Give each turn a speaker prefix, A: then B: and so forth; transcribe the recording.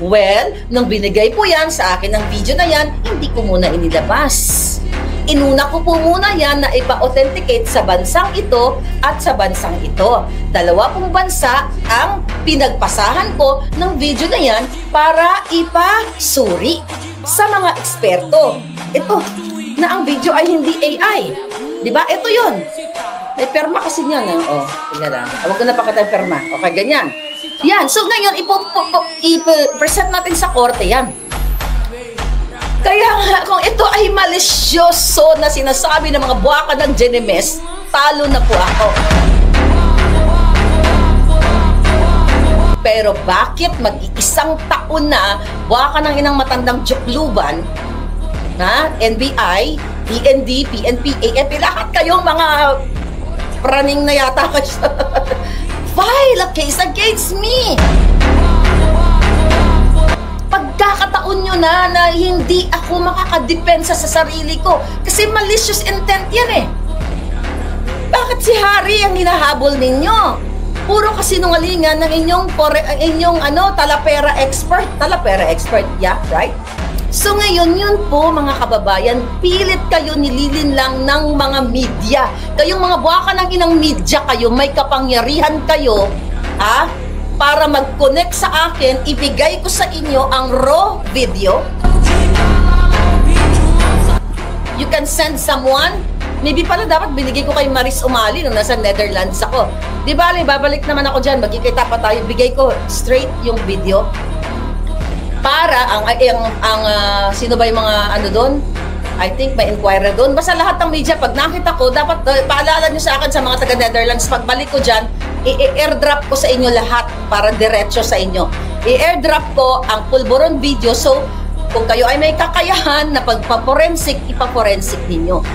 A: Well, nung binigay po yan sa akin ng video na yan, hindi ko muna inilabas. Inuna ko po muna yan na ipa-authenticate sa bansang ito at sa bansang ito. Dalawa pong bansa ang pinagpasahan ko ng video na yan para ipasuri sa mga eksperto. Ito, na ang video ay hindi AI. Diba? Ito yun. May perma kasi niyan. Oh, tingnan lang. Huwag ko na pakita yung perma. Okay, ganyan. Yan. So ngayon, i-present natin sa korte yan. Kaya nga, kung ito ay malisyoso na sinasabi ng mga buwaka ng Genemes, talo na po ako. Pero bakit mag-iisang taon na buwaka ng inang matandang jukluban, na NBI, DND, PNP, AFP, lahat kayong mga praning na yata kayo. File a case against me. Pagkakataon nyo na hindi ako makakadepensa sa sarili ko kasi malicious intent yan eh. Bakit si Harry ang hinahabol ninyo? Puro kasinungalingan ng inyong talapera expert. Talapera expert, yeah, right? So ngayon, yun po mga kababayan, pilit kayo nililin lang ng mga media. Kayong mga buwaka ng inang media kayo, may kapangyarihan kayo, para mag-connect sa akin, ibigay ko sa inyo ang raw video. You can send someone. Maybe pala dapat binigay ko kay Maris Umali nung nasa Netherlands ako. Di ba, babalik naman ako dyan, magkikita pa tayo, bigay ko straight yung video. Para sino ba yung mga doon? I think may inquirer doon. Basta lahat ng media, pag nakita ko, dapat paalala nyo sa akin sa mga taga-Netherlands, pagbalik ko dyan, i-airdrop ko sa inyo lahat para diretso sa inyo. I-airdrop ko ang pulburon video, so kung kayo ay may kakayahan na pagpa-forensic, ipa-forensic ninyo.